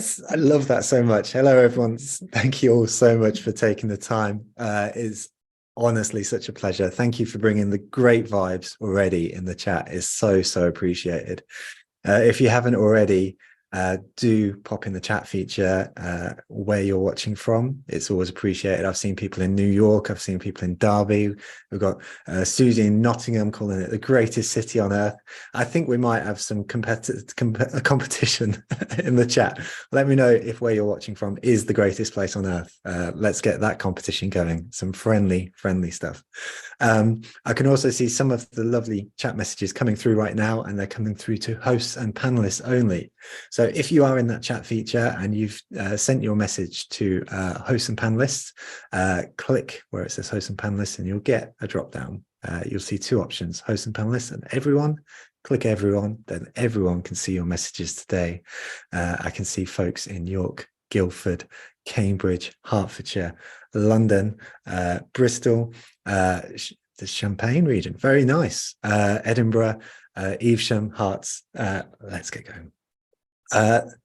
Yes, I love that so much. Hello, everyone. Thank you all so much for taking the time. It's honestly such a pleasure. Thank you for bringing the great vibes already in the chat. It's so appreciated. If you haven't already, do pop in the chat feature where you're watching from. It's always appreciated. I've seen people in New York. I've seen people in Derby. We've got Susie in Nottingham calling it the greatest city on earth. I think we might have some competition in the chat. Let me know if where you're watching from is the greatest place on earth. Let's get that competition going. Some friendly stuff. I can also see some of the lovely chat messages coming through right now, and they're coming through to hosts and panelists only. So if you are in that chat feature and you've sent your message to hosts and panelists, click where it says hosts and panelists and you'll get a drop down. You'll see two options, hosts and panelists and everyone. Click everyone, then everyone can see your messages today. I can see folks in York, Guildford, Cambridge, Hertfordshire, London, Bristol, the Champagne region, very nice, Edinburgh, Evesham, Hearts. Let's get going.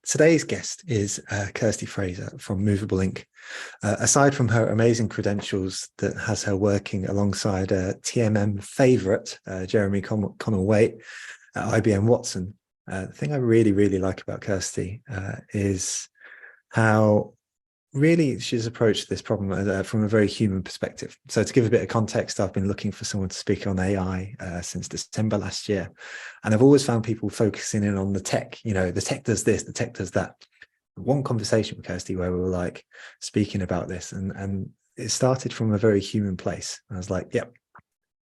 Today's guest is Kirsty Fraser from Movable Inc. Aside from her amazing credentials that has her working alongside TMM favourite Jeremy Connell-Waite at IBM Watson, the thing I really like about Kirsty is how really she's approached this problem from a very human perspective. So to give a bit of context, I've been looking for someone to speak on AI since December last year. And I've always found people focusing in on the tech, the tech does this, the tech does that. One conversation with Kirsty where we were like speaking about this and it started from a very human place. I was like, yep,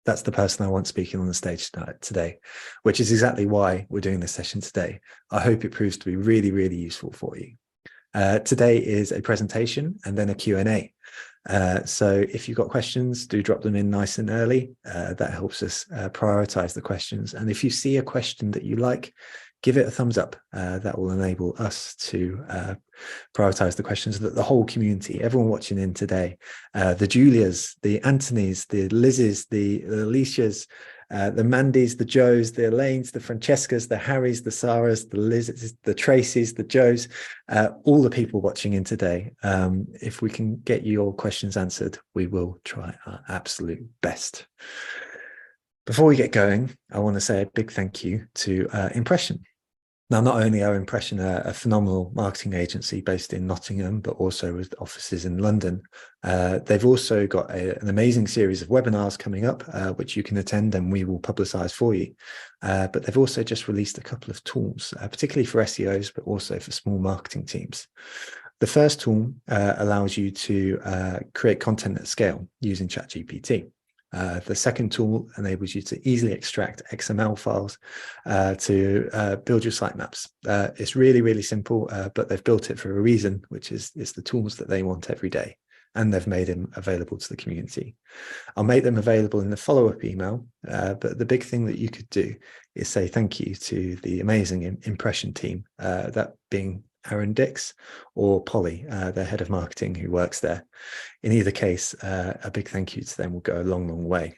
that's the person I want speaking on the stage today, which is exactly why we're doing this session today. I hope it proves to be really useful for you. Today is a presentation and then a Q&A. So if you've got questions, do drop them in nice and early. That helps us prioritize the questions. And if you see a question that you like, give it a thumbs up. That will enable us to prioritize the questions that the whole community, everyone watching in today, the Julias, the Antonys, the Liz's, the Alicias, the Mandys, the Joes, the Elaines, the Francescas, the Harrys, the Sarahs, the Liz's, the Tracys, the Joes, all the people watching in today. If we can get your questions answered, we will try our absolute best. Before we get going, I want to say a big thank you to Impression. Now, not only are Impression a phenomenal marketing agency based in Nottingham, but also with offices in London, they've also got an amazing series of webinars coming up, which you can attend and we will publicize for you. But they've also just released a couple of tools, particularly for SEOs, but also for small marketing teams. The first tool allows you to create content at scale using ChatGPT. The second tool enables you to easily extract XML files to build your sitemaps. It's really simple, but they've built it for a reason, which is it's the tools that they want every day, and they've made them available to the community. I'll make them available in the follow-up email, but the big thing that you could do is say thank you to the amazing Impression team, that being Aaron Dix or Polly, their head of marketing who works there. In either case, a big thank you to them will go a long way.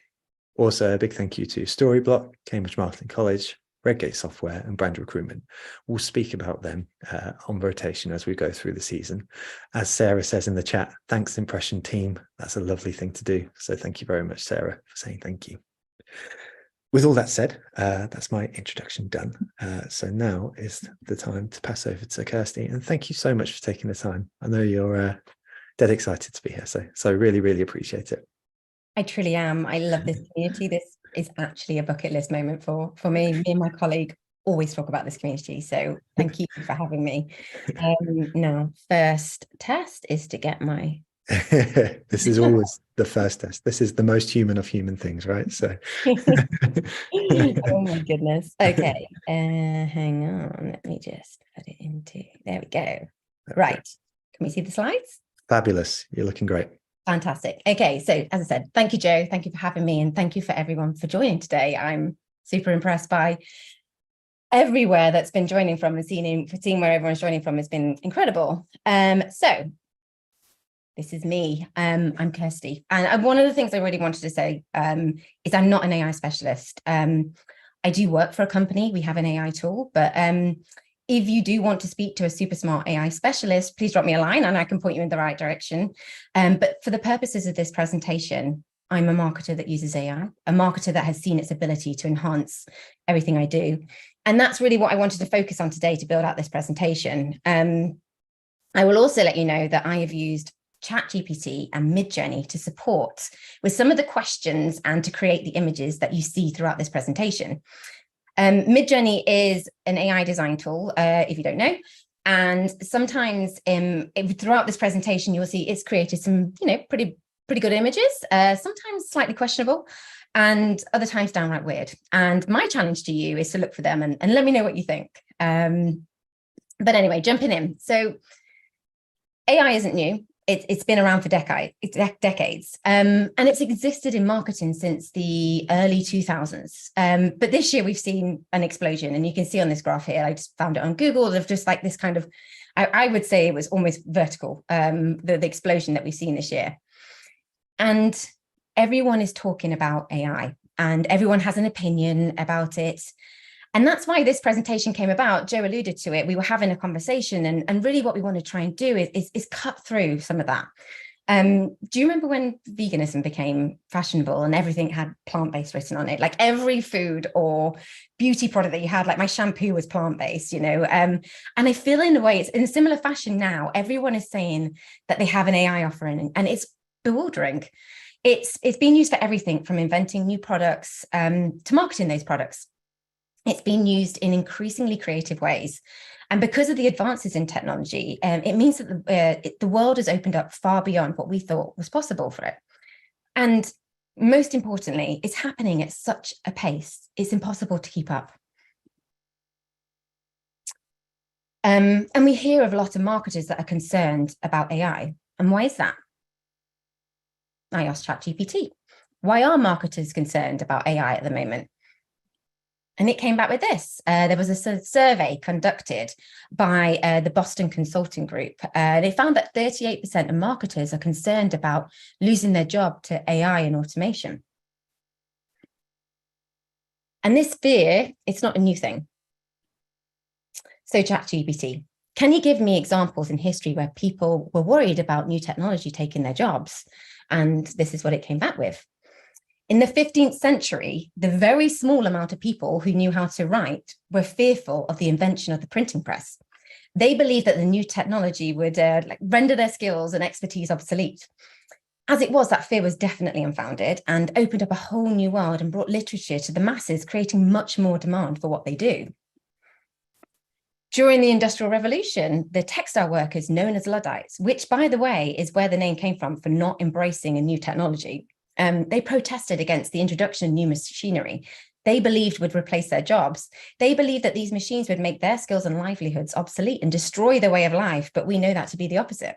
Also, a big thank you to Storyblock, Cambridge Marketing College, Redgate Software and Brand Recruitment. We'll speak about them on rotation as we go through the season. As Sarah says in the chat, thanks Impression team. That's a lovely thing to do. So thank you very much, Sarah, for saying thank you. With all that said, that's my introduction done. So now is the time to pass over to Kirsty. And thank you so much for taking the time. I know you're dead excited to be here. So really appreciate it. I truly am. I love this community. This is actually a bucket list moment for me. Me and my colleague always talk about this community. So thank you for having me. Now, first test is to get my... This is always the first test. This is the most human of human things, right? So oh my goodness. Okay, hang on, let me just put it into, there we go. Right, can we see the slides? Fabulous. You're looking great. Fantastic. Okay, so as I said, thank you, Joe. Thank you for having me, and thank you for everyone for joining today. I'm super impressed by everywhere that's been joining from, and seeing where everyone's joining from has been incredible. So this is me. I'm Kirsty. And one of the things I really wanted to say is I'm not an AI specialist. I do work for a company. We have an AI tool, but If you do want to speak to a super smart AI specialist, please drop me a line and I can point you in the right direction. But for the purposes of this presentation, I'm a marketer that uses AI, a marketer that has seen its ability to enhance everything I do. And that's really what I wanted to focus on today to build out this presentation. I will also let you know that I have used ChatGPT and Midjourney to support with some of the questions and to create the images that you see throughout this presentation. Midjourney is an AI design tool, if you don't know, and sometimes throughout this presentation, you'll see it's created some, pretty good images, sometimes slightly questionable, and other times downright weird. And my challenge to you is to look for them and let me know what you think. But anyway, jumping in. So AI isn't new. It's been around for decades, and it's existed in marketing since the early 2000s. But this year we've seen an explosion, and you can see on this graph here, I just found it on Google, of just like this kind of, I would say it was almost vertical, the explosion that we've seen this year. And everyone is talking about AI, and everyone has an opinion about it. And that's why this presentation came about. Joe alluded to it. We were having a conversation, and really what we want to try and do is cut through some of that. Do you remember when veganism became fashionable and everything had plant-based written on it? Like every food or beauty product that you had, like my shampoo was plant-based, and I feel in a way it's in a similar fashion now. Everyone is saying that they have an AI offering, and it's bewildering. It's being used for everything from inventing new products to marketing those products. It's been used in increasingly creative ways. And because of the advances in technology, it means that the world has opened up far beyond what we thought was possible for it. And most importantly, it's happening at such a pace, it's impossible to keep up. And we hear of a lot of marketers that are concerned about AI. And why is that? I asked ChatGPT, why are marketers concerned about AI at the moment? And it came back with this. There was a survey conducted by the Boston Consulting Group. They found that 38% of marketers are concerned about losing their job to AI and automation. And this fear, it's not a new thing. So ChatGPT, can you give me examples in history where people were worried about new technology taking their jobs? And this is what it came back with. In the 15th century, the very small amount of people who knew how to write were fearful of the invention of the printing press. They believed that the new technology would render their skills and expertise obsolete. As it was, that fear was definitely unfounded and opened up a whole new world and brought literature to the masses, creating much more demand for what they do. During the Industrial Revolution, the textile workers known as Luddites, which, by the way, is where the name came from for not embracing a new technology, they protested against the introduction of new machinery they believed would replace their jobs. They believed that these machines would make their skills and livelihoods obsolete and destroy their way of life, but we know that to be the opposite.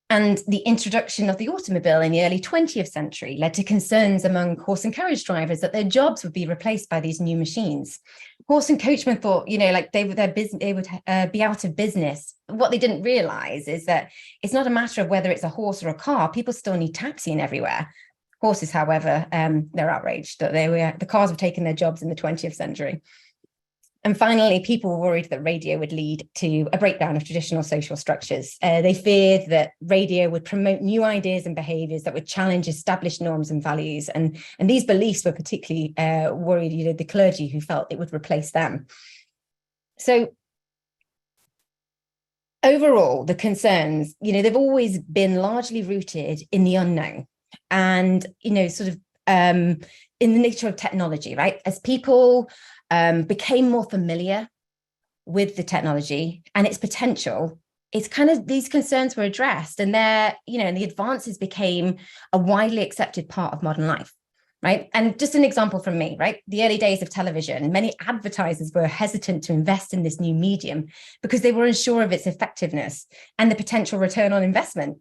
And the introduction of the automobile in the early 20th century led to concerns among horse and carriage drivers that their jobs would be replaced by these new machines. Horse and coachmen thought, they would be out of business. What they didn't realize is that it's not a matter of whether it's a horse or a car. People still need taxiing everywhere. Horses, however, they're outraged that the cars have taken their jobs in the 20th century. And finally, people were worried that radio would lead to a breakdown of traditional social structures. They feared that radio would promote new ideas and behaviors that would challenge established norms and values. And these beliefs were particularly worried, the clergy, who felt it would replace them. So overall, the concerns, they've always been largely rooted in the unknown and, in the nature of technology, right? As people became more familiar with the technology and its potential, it's kind of these concerns were addressed, and and the advances became a widely accepted part of modern life, right? And just an example from me, right? The early days of television, many advertisers were hesitant to invest in this new medium because they were unsure of its effectiveness and the potential return on investment.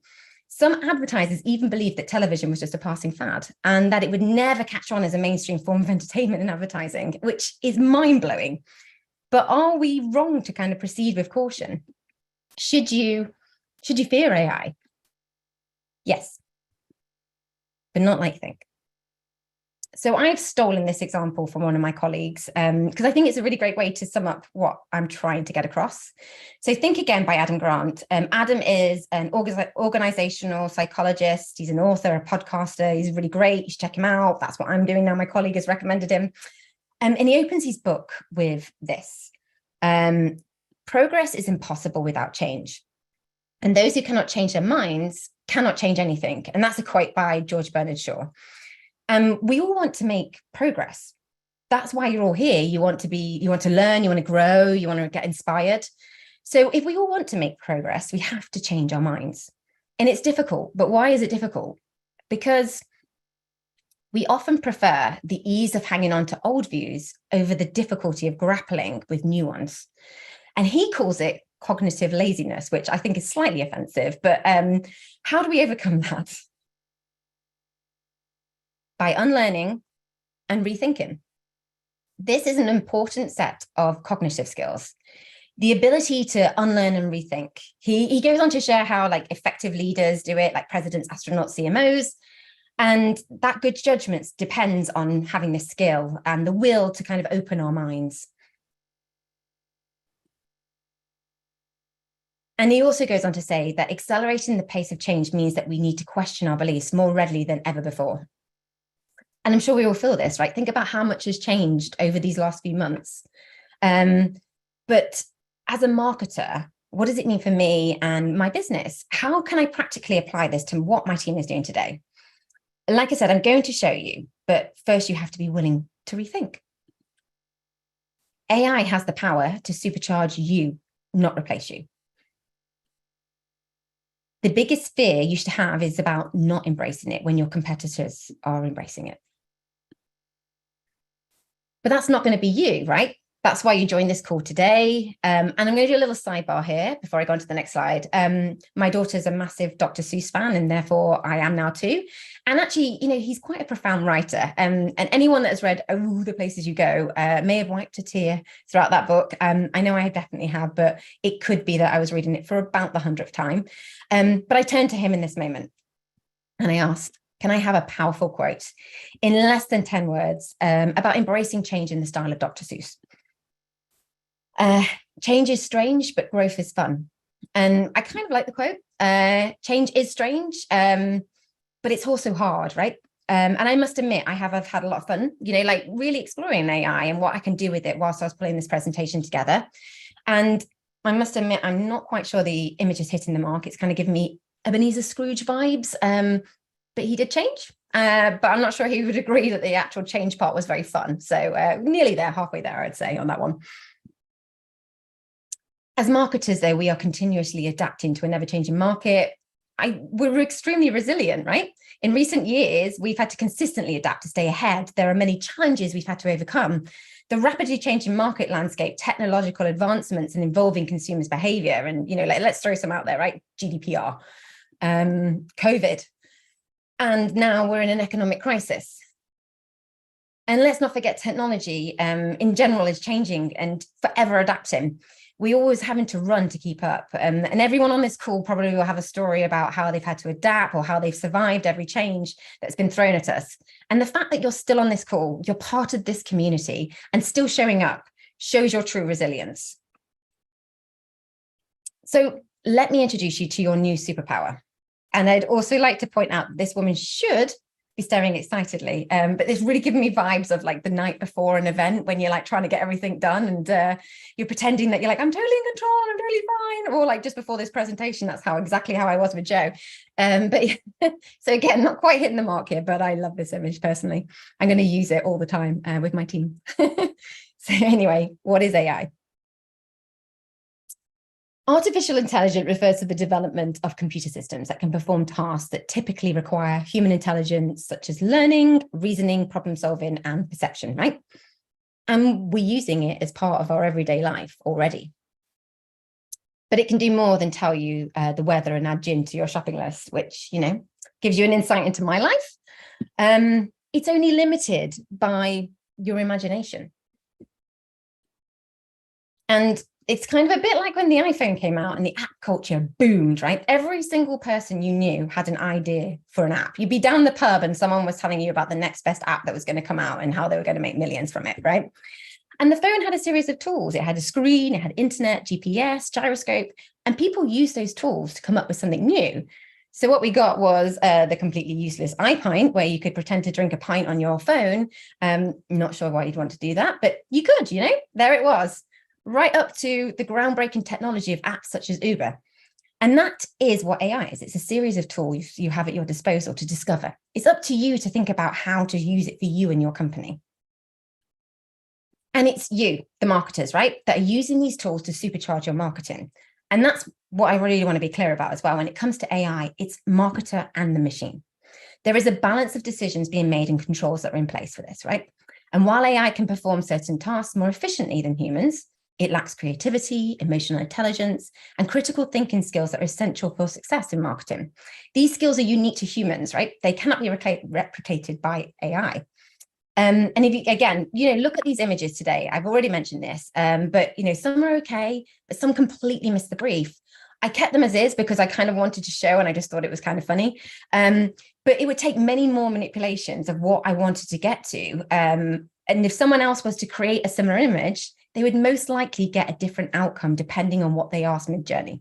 Some advertisers even believed that television was just a passing fad and that it would never catch on as a mainstream form of entertainment and advertising, which is mind-blowing. But are we wrong to kind of proceed with caution? Should you fear AI? Yes, but not like you think. So I've stolen this example from one of my colleagues because I think it's a really great way to sum up what I'm trying to get across. So Think Again by Adam Grant. Adam is an organizational psychologist. He's an author, a podcaster. He's really great. You should check him out. That's what I'm doing now. My colleague has recommended him. And he opens his book with this. Progress is impossible without change. And those who cannot change their minds cannot change anything. And that's a quote by George Bernard Shaw. We all want to make progress. That's why you're all here. You want to learn, you want to grow, you want to get inspired. So if we all want to make progress, we have to change our minds. And it's difficult, but why is it difficult? Because we often prefer the ease of hanging on to old views over the difficulty of grappling with new ones. And he calls it cognitive laziness, which I think is slightly offensive, but how do we overcome that? By unlearning and rethinking. This is an important set of cognitive skills. The ability to unlearn and rethink. He goes on to share how effective leaders do it, like presidents, astronauts, CMOs, and that good judgment depends on having the skill and the will to kind of open our minds. And he also goes on to say that accelerating the pace of change means that we need to question our beliefs more readily than ever before. And I'm sure we all feel this, right? Think about how much has changed over these last few months. But as a marketer, what does it mean for me and my business? How can I practically apply this to what my team is doing today? Like I said, I'm going to show you, but first you have to be willing to rethink. AI has the power to supercharge you, not replace you. The biggest fear you should have is about not embracing it when your competitors are embracing it. But that's not going to be you, right? That's why you joined this call today. And I'm going to do a little sidebar here before I go on to the next slide. My daughter's a massive Dr. Seuss fan, and therefore I am now too. And actually, he's quite a profound writer. And anyone that has read Oh, the Places You Go may have wiped a tear throughout that book. I know I definitely have, but it could be that I was reading it for about the 100th time. But I turned to him in this moment and I asked, can I have a powerful quote in less than 10 words about embracing change in the style of Dr. Seuss? Change is strange, but growth is fun. And I kind of like the quote. Change is strange, but it's also hard, right? And I must admit, I've had a lot of fun, really exploring AI and what I can do with it whilst I was putting this presentation together. And I must admit, I'm not quite sure the image is hitting the mark. It's kind of giving me Ebenezer Scrooge vibes, but he did change. But I'm not sure he would agree that the actual change part was very fun. So nearly there, halfway there, I'd say, on that one. As marketers, though, we are continuously adapting to an ever-changing market. We're extremely resilient, right? In recent years, we've had to consistently adapt to stay ahead. There are many challenges we've had to overcome. The rapidly changing market landscape, technological advancements, and evolving consumers' behavior. And, let's throw some out there, right? GDPR, COVID. And now we're in an economic crisis. And let's not forget technology in general is changing and forever adapting. We always having to run to keep up. And everyone on this call probably will have a story about how they've had to adapt or how they've survived every change that's been thrown at us. And the fact that you're still on this call, you're part of this community and still showing up shows your true resilience. So let me introduce you to your new superpower. And I'd also like to point out this woman should be staring excitedly, but it's really giving me vibes of the night before an event when you're trying to get everything done and you're pretending that you're I'm totally in control, I'm totally fine, or just before this presentation. That's exactly how I was with Joe. But so again, not quite hitting the mark here, but I love this image personally. I'm going to use it all the time with my team. So anyway, what is AI? Artificial intelligence refers to the development of computer systems that can perform tasks that typically require human intelligence, such as learning, reasoning, problem solving, and perception, right? And we're using it as part of our everyday life already. But it can do more than tell you the weather and add gin to your shopping list, which, gives you an insight into my life. It's only limited by your imagination. And it's kind of a bit like when the iPhone came out and the app culture boomed, right? Every single person you knew had an idea for an app. You'd be down the pub and someone was telling you about the next best app that was going to come out and how they were going to make millions from it, right? And the phone had a series of tools. It had a screen, it had internet, GPS, gyroscope, and people used those tools to come up with something new. So what we got was the completely useless iPint, where you could pretend to drink a pint on your phone. Not sure why you'd want to do that, but you could, you know, there it was, right up to the groundbreaking technology of apps such as Uber. And that is what AI is. It's a series of tools you have at your disposal to discover. It's up to you to think about how to use it for you and your company. And it's you, the marketers, right, that are using these tools to supercharge your marketing. And that's what I really want to be clear about as well. When it comes to AI, it's marketer and the machine. There is a balance of decisions being made and controls that are in place for this, right? And while AI can perform certain tasks more efficiently than humans, it lacks creativity, emotional intelligence, and critical thinking skills that are essential for success in marketing. These skills are unique to humans, right? They cannot be replicated by AI. And if you, again, you know, look at these images today. I've already mentioned this, but, you know, some are okay, but some completely miss the brief. I kept them as is because I kind of wanted to show, and I just thought it was kind of funny. But it would take many more manipulations of what I wanted to get to. And if someone else was to create a similar image, they would most likely get a different outcome depending on what they asked mid-journey.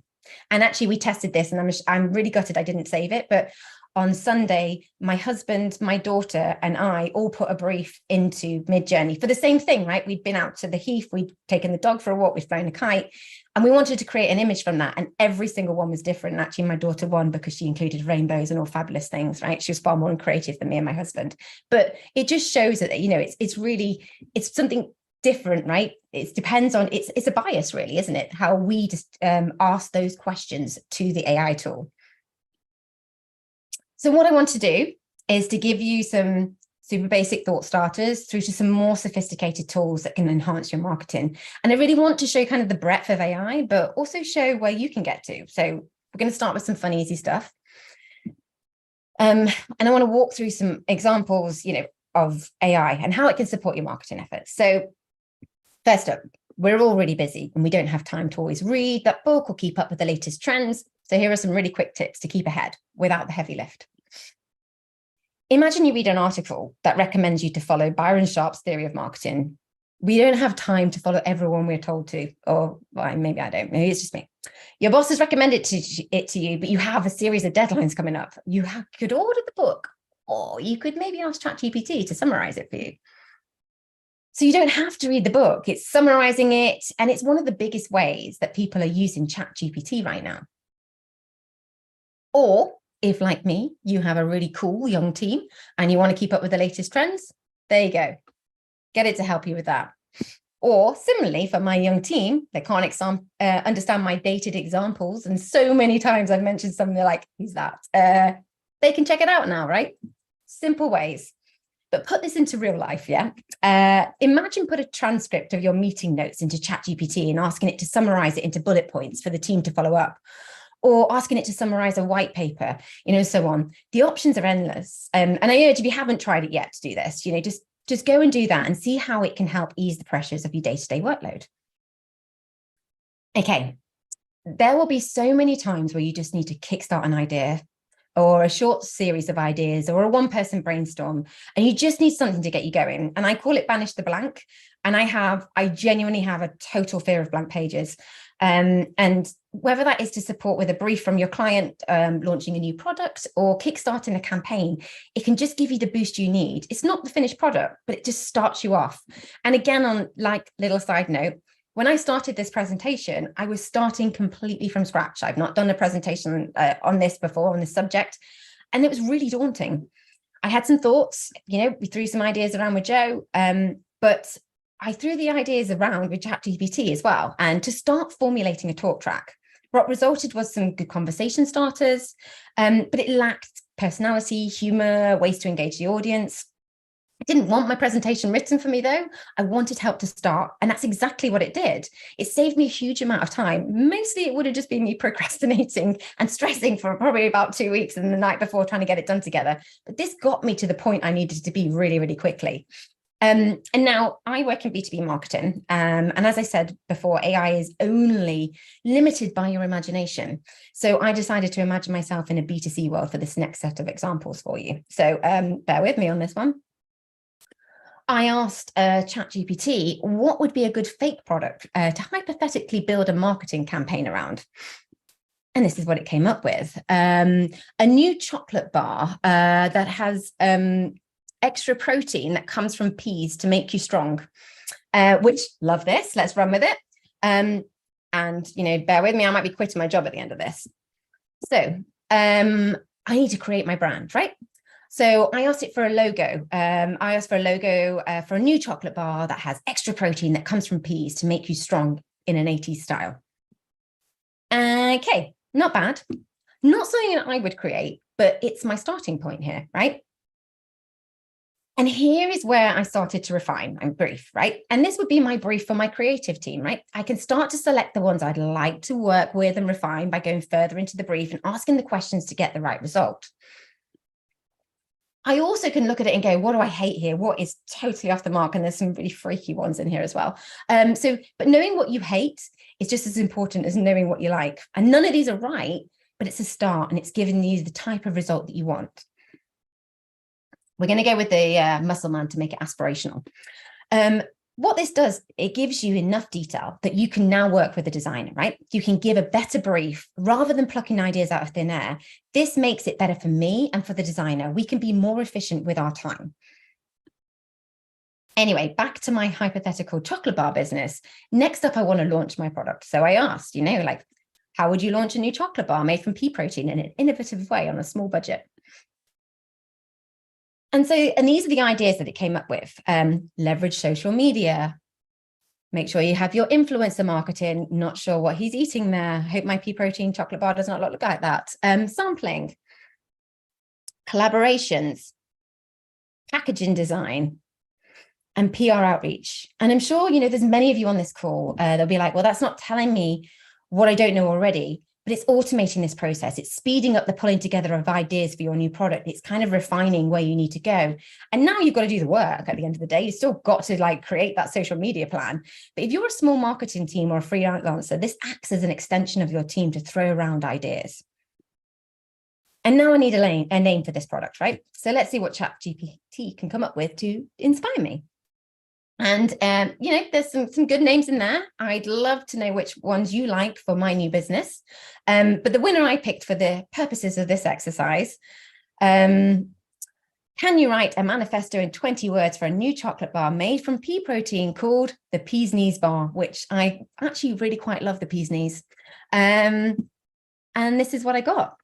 And actually, we tested this, and I'm really gutted I didn't save it, but on Sunday, my husband, my daughter, and I all put a brief into Midjourney for the same thing, right? We'd been out to the heath, we'd taken the dog for a walk, we'd flown a kite, and we wanted to create an image from that. And every single one was different. And actually, my daughter won because she included rainbows and all fabulous things, right? She was far more creative than me and my husband. But it just shows that, you know, it's something different, right? It depends on, it's a bias really, isn't it? How we just ask those questions to the AI tool. So what I want to do is to give you some super basic thought starters through to some more sophisticated tools that can enhance your marketing. And I really want to show kind of the breadth of AI, but also show where you can get to. So we're going to start with some fun, easy stuff. And I want to walk through some examples, you know, of AI and how it can support your marketing efforts. So first up, we're all really busy and we don't have time to always read that book or keep up with the latest trends. So here are some really quick tips to keep ahead without the heavy lift. Imagine you read an article that recommends you to follow Byron Sharp's theory of marketing. We don't have time to follow everyone we're told to, or well, maybe I don't, maybe it's just me. Your boss has recommended it to you, but you have a series of deadlines coming up. You could order the book, or you could maybe ask ChatGPT to summarize it for you. So you don't have to read the book, it's summarizing it. And it's one of the biggest ways that people are using ChatGPT right now. Or if, like me, you have a really cool young team and you want to keep up with the latest trends, there you go. Get it to help you with that. Or similarly, for my young team, they can't understand my dated examples. And so many times I've mentioned something, they're like, who's that? They can check it out now, right? Simple ways. But put this into real life, yeah? Imagine put a transcript of your meeting notes into ChatGPT and asking it to summarize it into bullet points for the team to follow up, or asking it to summarize a white paper, you know, so on. The options are endless. And I urge, if you haven't tried it yet to do this, you know, just go and do that and see how it can help ease the pressures of your day-to-day workload. Okay, there will be so many times where you just need to kickstart an idea or a short series of ideas or a one-person brainstorm, and you just need something to get you going. And I call it banish the blank. And I genuinely have a total fear of blank pages. And whether that is to support with a brief from your client launching a new product or kickstarting a campaign, it can just give you the boost you need. It's not the finished product, but it just starts you off. And again, on like little side note, when I started this presentation, I was starting completely from scratch. I've not done a presentation on this before, on this subject, and it was really daunting. I had some thoughts, you know, we threw some ideas around with Joe, but I threw the ideas around with ChatGPT as well, and to start formulating a talk track. What resulted was some good conversation starters, but it lacked personality, humor, ways to engage the audience. I didn't want my presentation written for me though. I wanted help to start, and that's exactly what it did. It saved me a huge amount of time. Mostly it would have just been me procrastinating and stressing for probably about 2 weeks and the night before trying to get it done together. But this got me to the point I needed to be really, really quickly. And now I work in B2B marketing. And as I said before, AI is only limited by your imagination. So I decided to imagine myself in a B2C world for this next set of examples for you. So bear with me on this one. I asked ChatGPT what would be a good fake product to hypothetically build a marketing campaign around. And this is what it came up with. A new chocolate bar that has extra protein that comes from peas to make you strong, which, love this, let's run with it. And, you know, bear with me, I might be quitting my job at the end of this. So I need to create my brand, right? So I asked it for a logo. I asked for a logo for a new chocolate bar that has extra protein that comes from peas to make you strong in an 80s style. Okay, not bad. Not something that I would create, but it's my starting point here, right? And here is where I started to refine my brief, right? And this would be my brief for my creative team, right? I can start to select the ones I'd like to work with and refine by going further into the brief and asking the questions to get the right result. I also can look at it and go, what do I hate here? What is totally off the mark? And there's some really freaky ones in here as well. But knowing what you hate is just as important as knowing what you like. And none of these are right, but it's a start and it's giving you the type of result that you want. We're going to go with the muscle man to make it aspirational. What this does, it gives you enough detail that you can now work with a designer, right? You can give a better brief rather than plucking ideas out of thin air. This makes it better for me and for the designer. We can be more efficient with our time. Anyway, back to my hypothetical chocolate bar business. Next up, I want to launch my product. So I asked, you know, like, how would you launch a new chocolate bar made from pea protein in an innovative way on a small budget? And these are the ideas that it came up with. Leverage social media. Make sure you have your influencer marketing. Not sure what he's eating there. Hope my pea protein chocolate bar does not look like that. Sampling. Collaborations. Packaging design. And PR outreach. And I'm sure, you know, there's many of you on this call. They'll be like, well, that's not telling me what I don't know already. But it's automating this process. It's speeding up the pulling together of ideas for your new product. It's kind of refining where you need to go. And now you've got to do the work at the end of the day. You still got to like create that social media plan. But if you're a small marketing team or a freelancer, this acts as an extension of your team to throw around ideas. And now I need a name for this product, right? So let's see what ChatGPT can come up with to inspire me. And, you know, there's some good names in there. I'd love to know which ones you like for my new business. But the winner I picked for the purposes of this exercise, can you write a manifesto in 20 words for a new chocolate bar made from pea protein called the Peas Knees Bar, which I actually really quite love the Peas Knees. And this is what I got.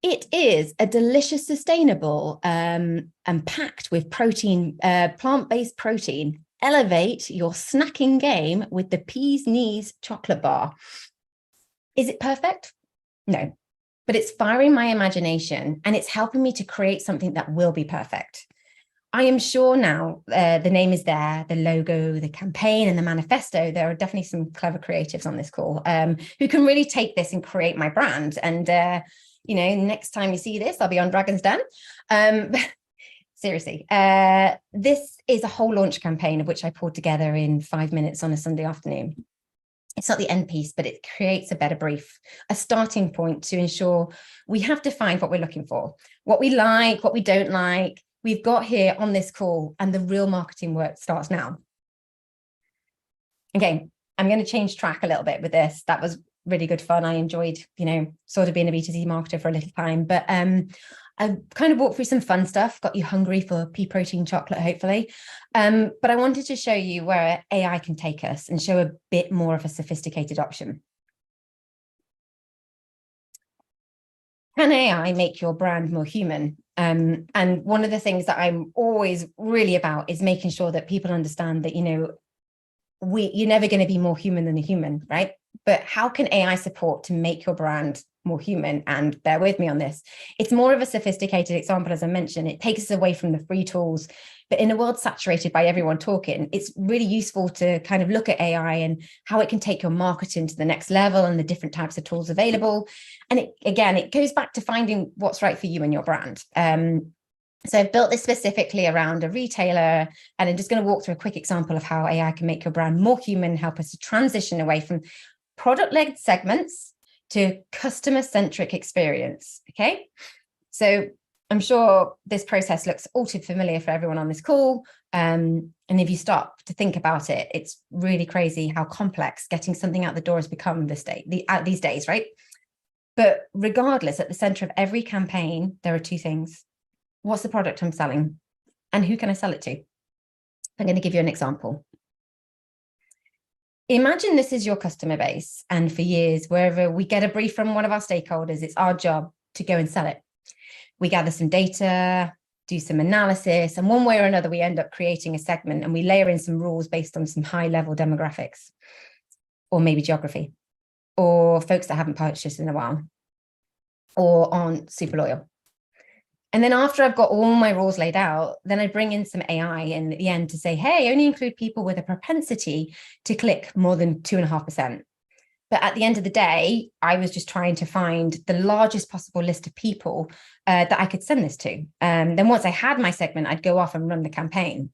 It is a delicious, sustainable, and packed with protein, plant-based protein. Elevate your snacking game with the Peas Knees chocolate bar. Is it perfect? No, but it's firing my imagination and it's helping me to create something that will be perfect. I am sure now the name is there, the logo, the campaign and the manifesto. There are definitely some clever creatives on this call who can really take this and create my brand. And, you know, next time you see this, I'll be on Dragon's Den. Seriously, this is a whole launch campaign of which I pulled together in 5 minutes on a Sunday afternoon. It's not the end piece, but it creates a better brief, a starting point to ensure we have defined what we're looking for, what we like, what we don't like. We've got here on this call, and the real marketing work starts now. Okay, I'm going to change track a little bit with this. That was really good fun. I enjoyed, you know, sort of being a B2C marketer for a little time, but I kind of walked through some fun stuff, got you hungry for pea protein chocolate, hopefully. But I wanted to show you where AI can take us and show a bit more of a sophisticated option. Can AI make your brand more human? And one of the things that I'm always really about is making sure that people understand that, you know, you're never going to be more human than a human, right? But how can AI support to make your brand more human? And bear with me on this. It's more of a sophisticated example, as I mentioned. It takes us away from the free tools. But in a world saturated by everyone talking, it's really useful to kind of look at AI and how it can take your marketing to the next level and the different types of tools available. And again, it goes back to finding what's right for you and your brand. So I've built this specifically around a retailer, and I'm just going to walk through a quick example of how AI can make your brand more human, help us to transition away from product-led segments to customer-centric experience. Okay, so I'm sure this process looks all too familiar for everyone on this call. And if you stop to think about it, it's really crazy how complex getting something out the door has become these days, right? But regardless, at the center of every campaign, there are two things. What's the product I'm selling? And who can I sell it to? I'm going to give you an example. Imagine this is your customer base, and for years, wherever we get a brief from one of our stakeholders, it's our job to go and sell it. We gather some data, do some analysis, and one way or another, we end up creating a segment and we layer in some rules based on some high-level demographics, or maybe geography, or folks that haven't purchased in a while, or aren't super loyal. And then after I've got all my rules laid out, then I bring in some AI in at the end to say, hey, only include people with a propensity to click more than 2.5%. But at the end of the day, I was just trying to find the largest possible list of people that I could send this to. Then once I had my segment, I'd go off and run the campaign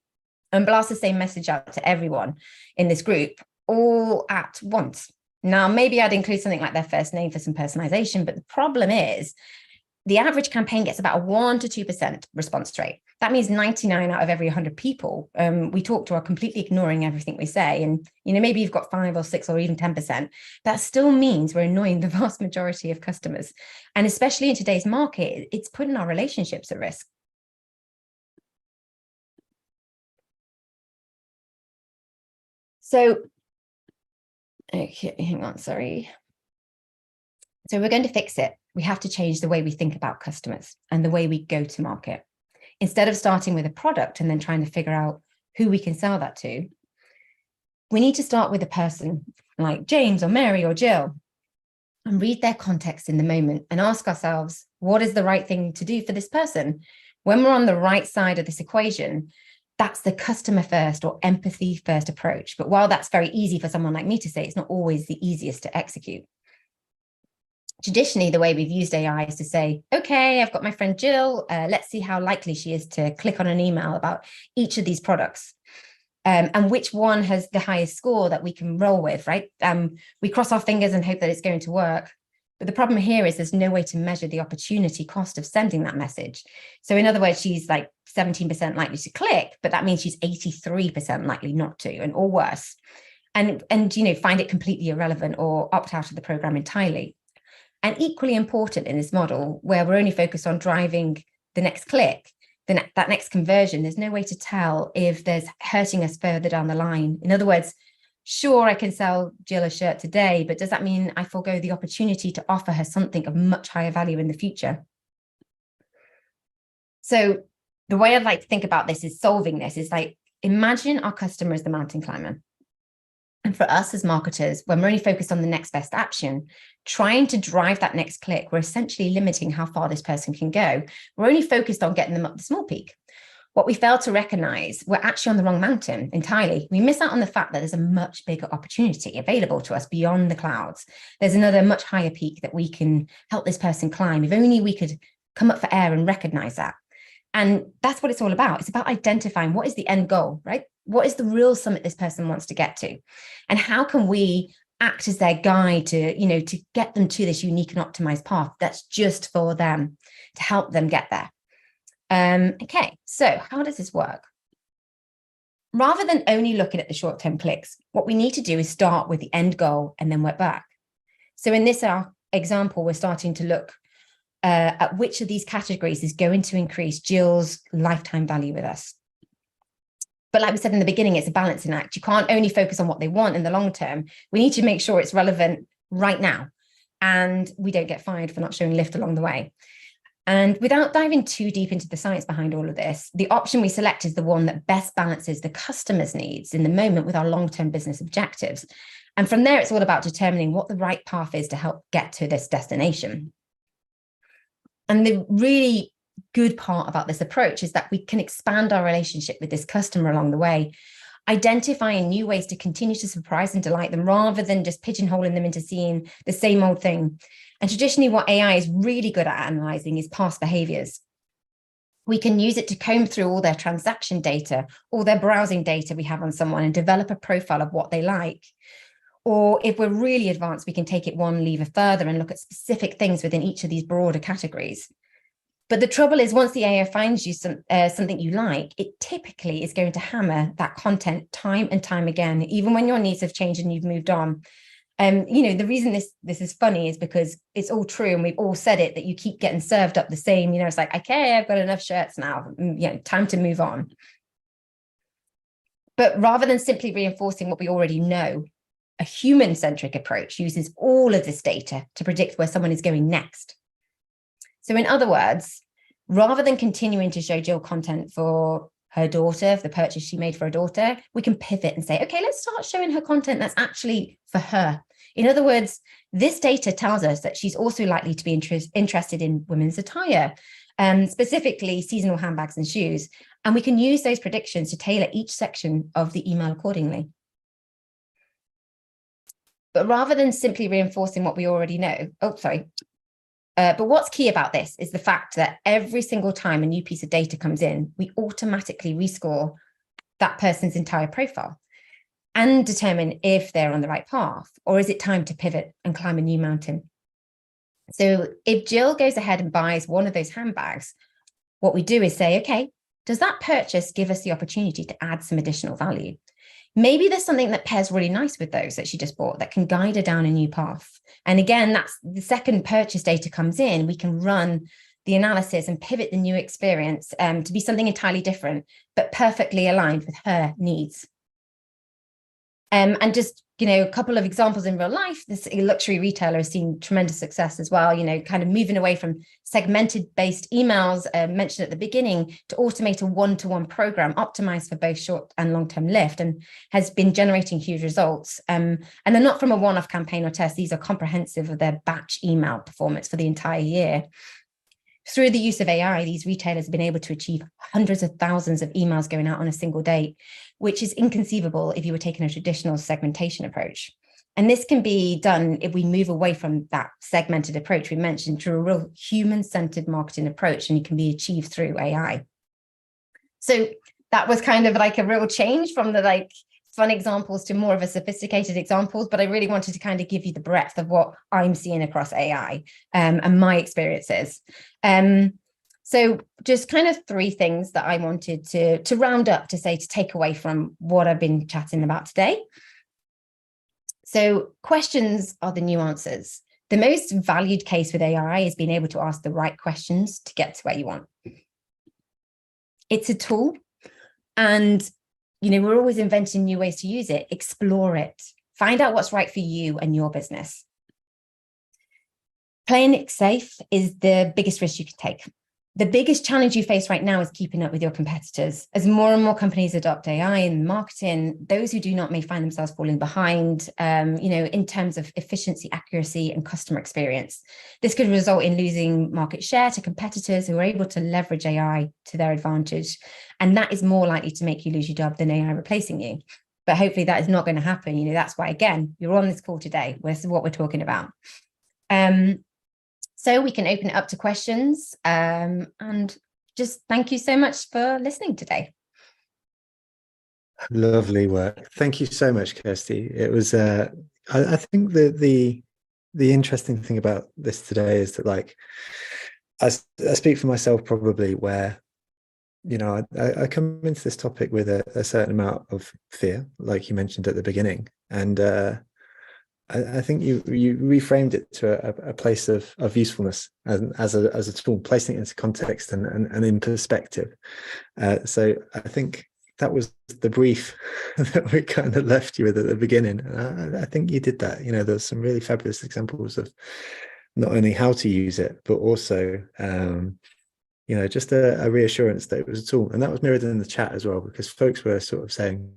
and blast the same message out to everyone in this group all at once. Now, maybe I'd include something like their first name for some personalization, but the problem is the average campaign gets about a 1 to 2% response rate. That means 99 out of every 100 people we talk to are completely ignoring everything we say. And, maybe you've got 5 or 6 or even 10%. That still means we're annoying the vast majority of customers. And especially in today's market, it's putting our relationships at risk. So, okay, hang on, sorry. So we're going to fix it. We have to change the way we think about customers and the way we go to market. Instead of starting with a product and then trying to figure out who we can sell that to, we need to start with a person like James or Mary or Jill and read their context in the moment and ask ourselves, what is the right thing to do for this person? When we're on the right side of this equation, that's the customer first or empathy first approach. But while that's very easy for someone like me to say, it's not always the easiest to execute. Traditionally, the way we've used AI is to say, okay, I've got my friend Jill, let's see how likely she is to click on an email about each of these products. And which one has the highest score that we can roll with, right? We cross our fingers and hope that it's going to work. But the problem here is there's no way to measure the opportunity cost of sending that message. So in other words, she's like 17% likely to click, but that means she's 83% likely not to, and or worse. And find it completely irrelevant or opt out of the program entirely. And equally important in this model, where we're only focused on driving the next click, that next conversion, there's no way to tell if there's hurting us further down the line. In other words, sure, I can sell Jill a shirt today, but does that mean I forego the opportunity to offer her something of much higher value in the future? So the way I'd like to think about this is solving this is like, imagine our customer as the mountain climber. And for us as marketers, when we're only focused on the next best action, trying to drive that next click, we're essentially limiting how far this person can go. We're only focused on getting them up the small peak. What we fail to recognize, we're actually on the wrong mountain entirely. We miss out on the fact that there's a much bigger opportunity available to us beyond the clouds. There's another much higher peak that we can help this person climb. If only we could come up for air and recognize that. And that's what it's all about. It's about identifying what is the end goal, right? What is the real summit this person wants to get to? And how can we act as their guide to get them to this unique and optimized path that's just for them, to help them get there? Okay, so how does this work? Rather than only looking at the short-term clicks, what we need to do is start with the end goal and then work back. So in this example, we're starting to look at which of these categories is going to increase Jill's lifetime value with us. But like we said in the beginning, it's a balancing act. You can't only focus on what they want in the long term. We need to make sure it's relevant right now, and we don't get fired for not showing lift along the way. And without diving too deep into the science behind all of this, the option we select is the one that best balances the customer's needs in the moment with our long-term business objectives. And from there, it's all about determining what the right path is to help get to this destination. And the really good part about this approach is that we can expand our relationship with this customer along the way, identifying new ways to continue to surprise and delight them rather than just pigeonholing them into seeing the same old thing. And traditionally, what AI is really good at analyzing is past behaviors. We can use it to comb through all their transaction data, all their browsing data we have on someone, and develop a profile of what they like. Or if we're really advanced, we can take it one lever further and look at specific things within each of these broader categories. But the trouble is, once the AI finds you something you like, it typically is going to hammer that content time and time again, even when your needs have changed and you've moved on. The reason this is funny is because it's all true, and we've all said it, that you keep getting served up the same. It's like, okay, I've got enough shirts now. Time to move on. But rather than simply reinforcing what we already know, a human-centric approach uses all of this data to predict where someone is going next. So in other words, rather than continuing to show Jill content for her daughter, for the purchase she made for her daughter, we can pivot and say, okay, let's start showing her content that's actually for her. In other words, this data tells us that she's also likely to be interested in women's attire, specifically seasonal handbags and shoes. And we can use those predictions to tailor each section of the email accordingly. But rather than simply reinforcing what we already know, but what's key about this is the fact that every single time a new piece of data comes in, we automatically rescore that person's entire profile and determine if they're on the right path, or is it time to pivot and climb a new mountain. So if Jill goes ahead and buys one of those handbags, what we do is say, okay, does that purchase give us the opportunity to add some additional value? Maybe there's something that pairs really nice with those that she just bought that can guide her down a new path. And again, that's the second purchase data comes in, we can run the analysis and pivot the new experience to be something entirely different, but perfectly aligned with her needs. And just, a couple of examples in real life, this luxury retailer has seen tremendous success as well, kind of moving away from segmented based emails mentioned at the beginning to automate a one-to-one program optimized for both short and long-term lift, and has been generating huge results. And they're not from a one-off campaign or test. These are comprehensive of their batch email performance for the entire year. Through the use of AI, these retailers have been able to achieve hundreds of thousands of emails going out on a single day, which is inconceivable if you were taking a traditional segmentation approach. And this can be done if we move away from that segmented approach we mentioned to a real human-centered marketing approach, and it can be achieved through AI. So that was kind of like a real change from the fun examples to more of a sophisticated examples, but I really wanted to kind of give you the breadth of what I'm seeing across AI and my experiences. So just kind of three things that I wanted to round up to take away from what I've been chatting about today. So questions are the new answers. The most valued case with AI is being able to ask the right questions to get to where you want. It's a tool, and we're always inventing new ways to use it. Explore it. Find out what's right for you and your business. Playing it safe is the biggest risk you can take. The biggest challenge you face right now is keeping up with your competitors. As more and more companies adopt AI in marketing, those who do not may find themselves falling behind, in terms of efficiency, accuracy, and customer experience. This could result in losing market share to competitors who are able to leverage AI to their advantage. And that is more likely to make you lose your job than AI replacing you. But hopefully that is not going to happen. That's why, again, you're on this call today. This is what we're talking about. So we can open it up to questions, and just thank you so much for listening today. Lovely work. Thank you so much, Kirsty. It was, I think the interesting thing about this today is that I speak for myself probably, where, I come into this topic with a certain amount of fear, like you mentioned at the beginning. And I think you reframed it to a place of usefulness and as a tool, placing it into context and in perspective. So I think that was the brief that we kind of left you with at the beginning. And I think you did that. There's some really fabulous examples of not only how to use it, but also just a reassurance that it was a tool. And that was mirrored in the chat as well, because folks were sort of saying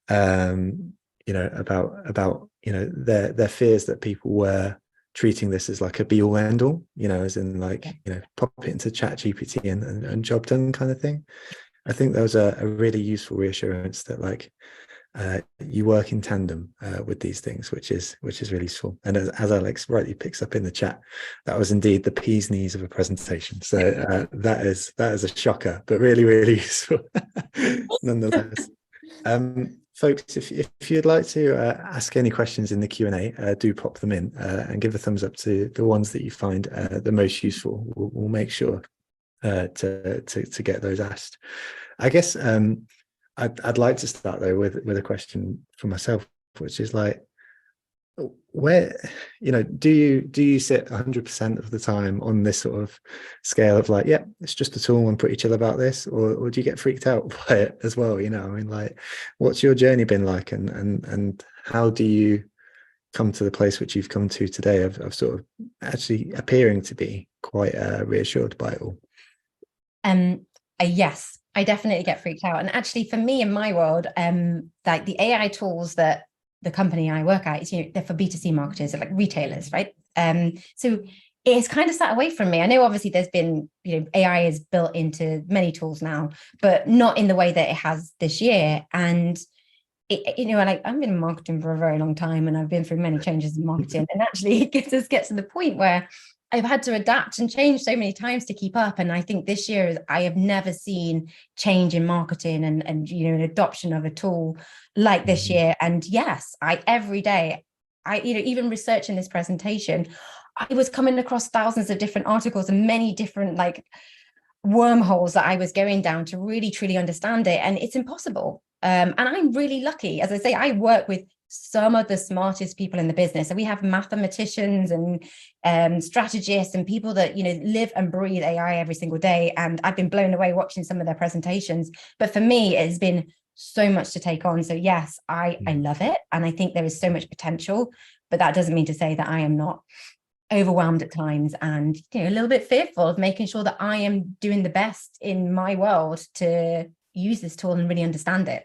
about their fears that people were treating this as like a be all end all, as in pop it into chat GPT and job done kind of thing. I think that was a really useful reassurance that you work in tandem with these things, which is really useful. And as Alex rightly picks up in the chat, that was indeed the peas knees of a presentation. So that is a shocker, but really, really useful nonetheless. Folks, if you'd like to ask any questions in the Q&A, do pop them in and give a thumbs up to the ones that you find the most useful. We'll make sure to get those asked. I guess I'd like to start though with a question for myself, which is like, where, do you sit 100% of the time on this sort of scale of like, yeah, it's just a tool, I'm pretty chill about this, or do you get freaked out by it as well? I mean, like, what's your journey been like, and how do you come to the place which you've come to today of sort of actually appearing to be quite reassured by it all? Yes, I definitely get freaked out. And actually, for me, in my world, like the AI tools that the company I work at is, they're for B2C marketers, like retailers, right? So it's kind of sat away from me. I know obviously there's been, AI is built into many tools now, but not in the way that it has this year. And I've been in marketing for a very long time, and I've been through many changes in marketing. And actually, it gets to the point where I've had to adapt and change so many times to keep up. And I think this year I have never seen change in marketing and an adoption of a tool like this year. And yes, every day, even researching this presentation, I was coming across thousands of different articles and many different like wormholes that I was going down to really truly understand it. And it's impossible. And I'm really lucky. As I say, I work with some of the smartest people in the business. So we have mathematicians and strategists and people that, live and breathe AI every single day. And I've been blown away watching some of their presentations. But for me, it's been so much to take on. So yes, I love it. And I think there is so much potential, but that doesn't mean to say that I am not overwhelmed at times and a little bit fearful of making sure that I am doing the best in my world to use this tool and really understand it.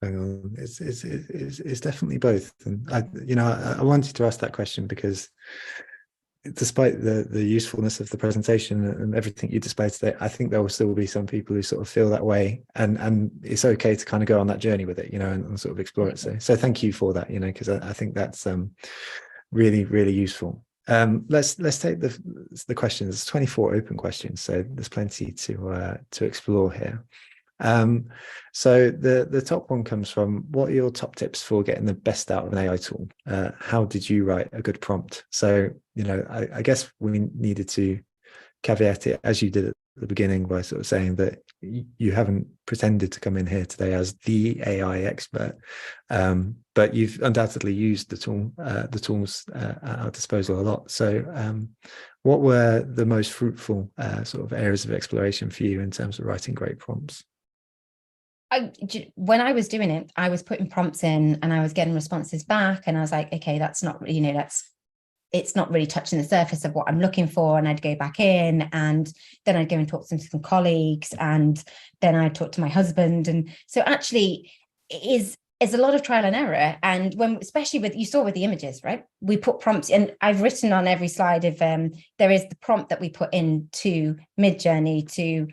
It's definitely both. And I wanted to ask that question because despite the usefulness of the presentation and everything you displayed today, I think there will still be some people who sort of feel that way, and it's okay to kind of go on that journey with it, and sort of explore it. So thank you for that, because I think that's really, really useful. Let's take the questions. There's 24 open questions, so there's plenty to explore here. So the top one comes from, what are your top tips for getting the best out of an AI tool? How did you write a good prompt? So, I guess we needed to caveat it, as you did at the beginning, by sort of saying that you haven't pretended to come in here today as the AI expert, but you've undoubtedly used the tools at our disposal a lot. So what were the most fruitful sort of areas of exploration for you in terms of writing great prompts? When I was doing it, I was putting prompts in and I was getting responses back, and I was like, okay, that's not, it's not really touching the surface of what I'm looking for. And I'd go back in, and then I'd go and talk to some colleagues, and then I'd talk to my husband. And so actually it's a lot of trial and error. And especially you saw with the images, right? We put prompts, and I've written on every slide of, there is the prompt that we put into Midjourney to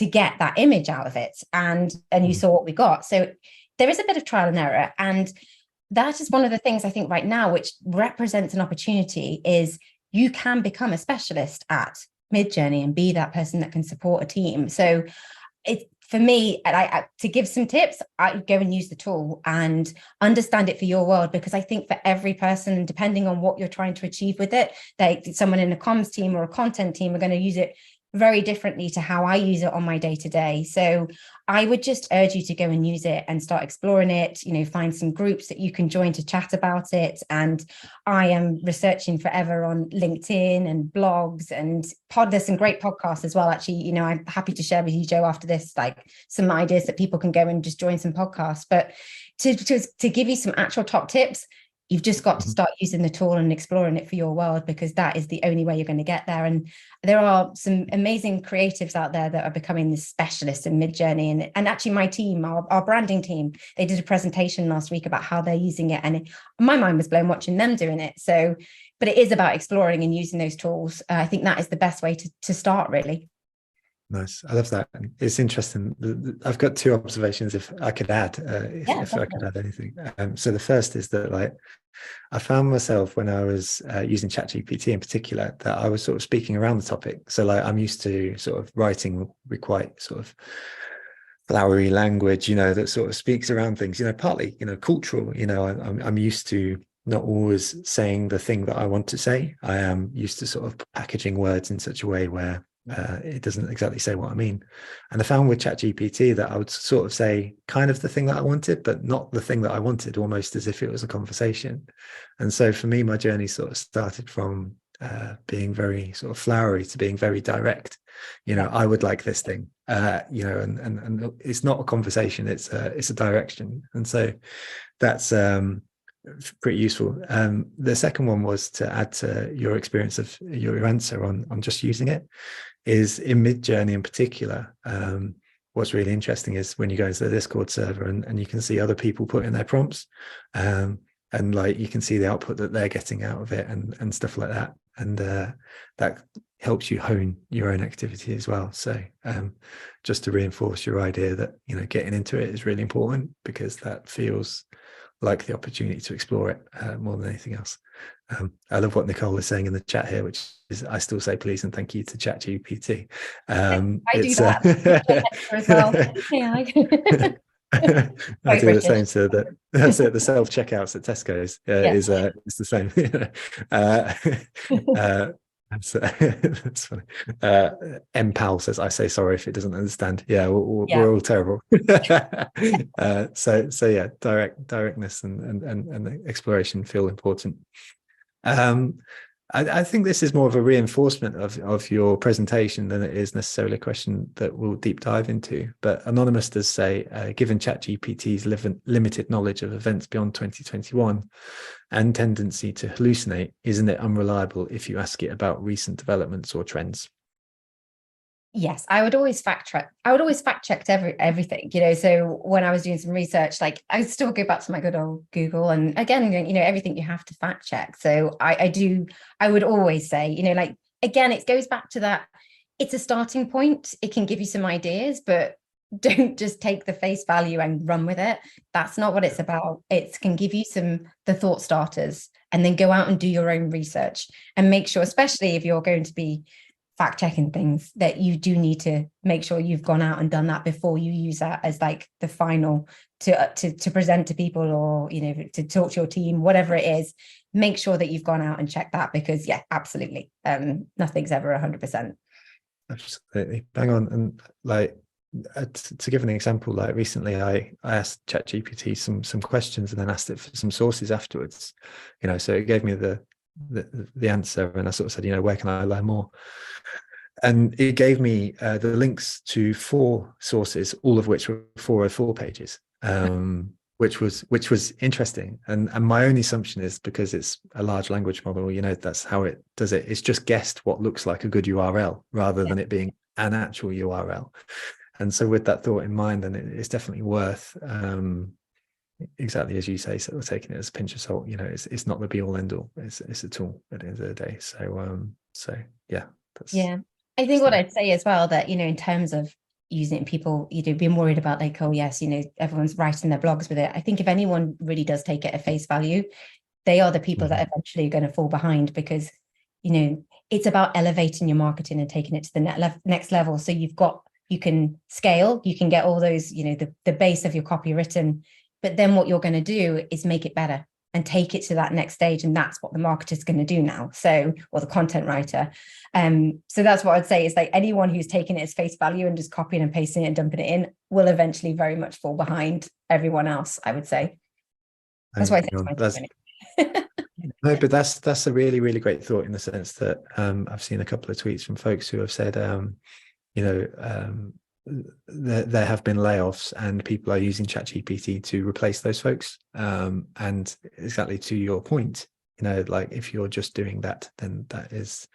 get that image out of it. And you saw what we got. So there is a bit of trial and error. And that is one of the things I think right now, which represents an opportunity, is you can become a specialist at Midjourney and be that person that can support a team. So for me, to give some tips, I go and use the tool and understand it for your world, because I think for every person, depending on what you're trying to achieve with it, like someone in a comms team or a content team are going to use it very differently to how I use it on my day-to-day. So I would just urge you to go and use it and start exploring it, find some groups that you can join to chat about it. And I am researching forever on LinkedIn and blogs and there's some great podcasts as well. Actually, I'm happy to share with you, Joe, after this, like some ideas that people can go and just join some podcasts. But to give you some actual top tips, you've just got to start using the tool and exploring it for your world, because that is the only way you're going to get there. And there are some amazing creatives out there that are becoming the specialists in Midjourney. And actually my team, our branding team, they did a presentation last week about how they're using it. And my mind was blown watching them doing it. So, but it is about exploring and using those tools. I think that is the best way to start, really. Nice. I love that. And it's interesting. I've got two observations if I could add, Yeah, if I could definitely. add anything. So the first is that like I found myself when I was using ChatGPT in particular that I was sort of speaking around the topic. So like I'm used to sort of writing with quite sort of flowery language, that sort of speaks around things, partly, cultural, I'm used to not always saying the thing that I want to say. I am used to sort of packaging words in such a way where it doesn't exactly say what I mean. And I found with ChatGPT that I would sort of say kind of the thing that I wanted, but not the thing that I wanted, almost as if it was a conversation. And so for me, my journey sort of started from being very sort of flowery to being very direct. Yeah. I would like this thing, and it's not a conversation, it's a direction. And so that's pretty useful. The second one was to add to your experience of your answer on just using it is in Midjourney in particular. What's really interesting is when you go into the Discord server and you can see other people put in their prompts, and like you can see the output that they're getting out of it and stuff like that. And that helps you hone your own activity as well. So just to reinforce your idea that, getting into it is really important because that feels like the opportunity to explore it more than anything else. I love what Nicole is saying in the chat here, which is I still say please and thank you to ChatGPT. I do It's that as well. Yeah. I Very do the British. same to that's it. The self checkouts at Tesco's Yeah. is it's the same. Uh, that's funny. MPAL says, "I say sorry if it doesn't understand." Yeah, Yeah. we're all terrible. So yeah, directness and exploration feel important. Um, I think this is more of a reinforcement of your presentation than it is necessarily a question that we'll deep dive into. But Anonymous does say, given ChatGPT's limited knowledge of events beyond 2021 and tendency to hallucinate, isn't it unreliable if you ask it about recent developments or trends? Yes, I would always fact check. I would always fact check everything, So when I was doing some research, like I still go back to my good old Google, and again, everything you have to fact check. So I do. I would always say, like again, it goes back to that. It's a starting point. It can give you some ideas, but don't just take the face value and run with it. That's not what it's about. It can give you the thought starters, and then go out and do your own research and make sure, especially if you're going to be fact checking things, that you do need to make sure you've gone out and done that before you use that as like the final to present to people, or to talk to your team, whatever it is. Make sure that you've gone out and checked that, because yeah, absolutely, nothing's ever 100%. Absolutely, bang on. And like to give an example, like recently I asked ChatGPT some questions and then asked it for some sources afterwards, so it gave me the answer, and I sort of said, where can I learn more? And it gave me the links to 4 sources, all of which were 404 pages, which was interesting. And my only assumption is because it's a large language model, that's how it does it. It's just guessed what looks like a good URL rather than it being an actual URL. And so with that thought in mind, then it's definitely worth exactly as you say, sort of taking it as a pinch of salt. It's not the be all end all. It's a tool at the end of the day. So yeah, that's I think what I'd say as well, that in terms of using it, people being worried about like, oh yes, everyone's writing their blogs with it. I think if anyone really does take it at face value, they are the people that eventually are going to fall behind, because it's about elevating your marketing and taking it to the next level. So you can scale, you can get all those, the base of your copy written, but then what you're going to do is make it better and take it to that next stage. And that's what the marketer's going to do now. So, or the content writer. So that's what I'd say, is like anyone who's taking it as face value and just copying and pasting it and dumping it in will eventually very much fall behind everyone else, I would say. That's why I think it's no, but that's a really, really great thought, in the sense that I've seen a couple of tweets from folks who have said, there have been layoffs and people are using ChatGPT to replace those folks. And exactly to your point, like if you're just doing that, then that is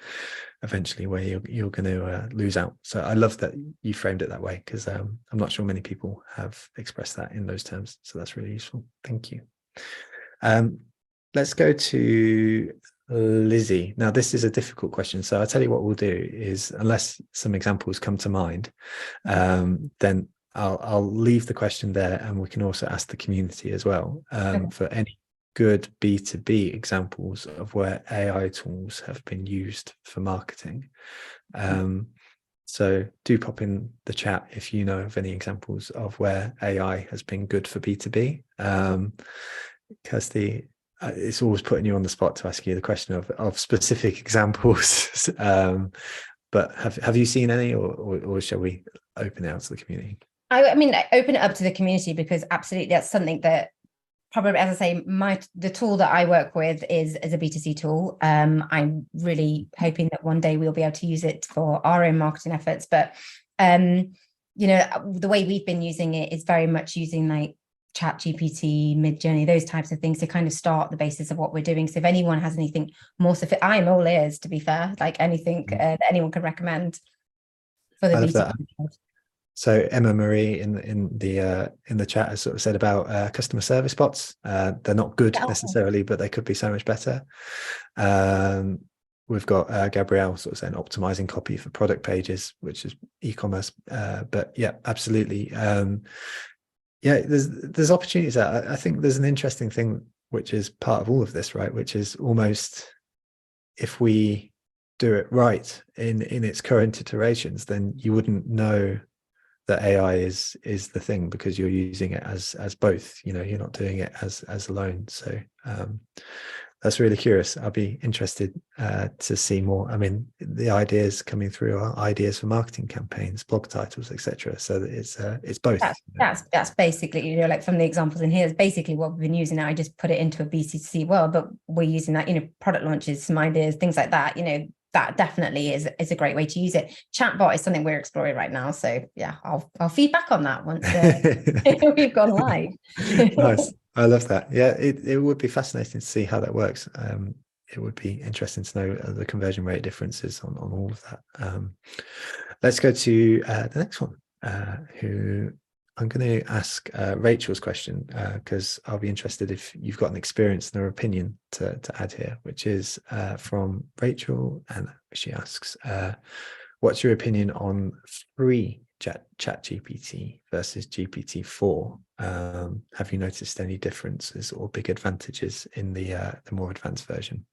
eventually where you're going to lose out. So I love that you framed it that way, because I'm not sure many people have expressed that in those terms. So that's really useful. Thank you. Let's go to Lizzie. Now, this is a difficult question. So I'll tell you what we'll do is, unless some examples come to mind, then I'll leave the question there, and we can also ask the community as well for any good B2B examples of where AI tools have been used for marketing. So do pop in the chat if you know of any examples of where AI has been good for B2B. Kirsty, it's always putting you on the spot to ask you the question of specific examples. But have you seen any, or shall we open it out to the community? I mean, open it up to the community, because absolutely that's something that probably, as I say, the tool that I work with is a B2C tool. I'm really hoping that one day we'll be able to use it for our own marketing efforts. But you know, the way we've been using it is very much using like ChatGPT, Midjourney, those types of things to kind of start the basis of what we're doing. So if anyone has anything more I'm all ears, to be fair, like anything that anyone can recommend for the B2C. So Emma Marie in the chat has sort of said about customer service bots. They're not good necessarily, but they could be so much better. We've got Gabrielle sort of saying optimizing copy for product pages, which is e-commerce. But yeah, absolutely. Yeah, there's opportunities there. I think there's an interesting thing which is part of all of this, right? Which is almost, if we do it right in its current iterations, then you wouldn't know that AI is the thing, because you're using it as both. You know, you're not doing it as alone. So that's really curious. I'll be interested to see more. I mean, the ideas coming through are ideas for marketing campaigns, blog titles, etc. So that it's both. That's basically, you know, like from the examples in here, is basically what we've been using. I just put it into a BCC world, but we're using that, you know, product launches, some ideas, things like that. You know, that definitely is a great way to use it. Chatbot is something we're exploring right now. So yeah, I'll feedback on that once we've gone live. Nice. I love that. Yeah, it would be fascinating to see how that works. It would be interesting to know the conversion rate differences on all of that. Let's go to the next one, who I'm going to ask Rachel's question, because I'll be interested if you've got an experience and an opinion to add here, which is from Rachel, and she asks, what's your opinion on free ChatGPT versus GPT-4? Have you noticed any differences or big advantages in the more advanced version?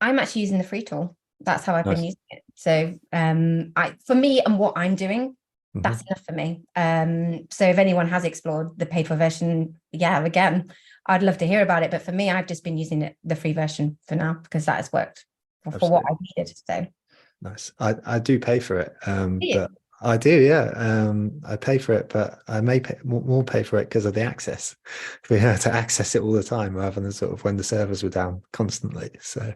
I'm actually using the free tool. That's how I've been using it. So for me and what I'm doing, that's enough for me. So if anyone has explored the paid for version, yeah, again, I'd love to hear about it. But for me, I've just been using the free version for now, because that has worked for what I needed. So nice. I do pay for it, but I do, yeah. I pay for it, but I may more pay for it because of the access. We have to access it all the time, rather than sort of when the servers were down constantly. So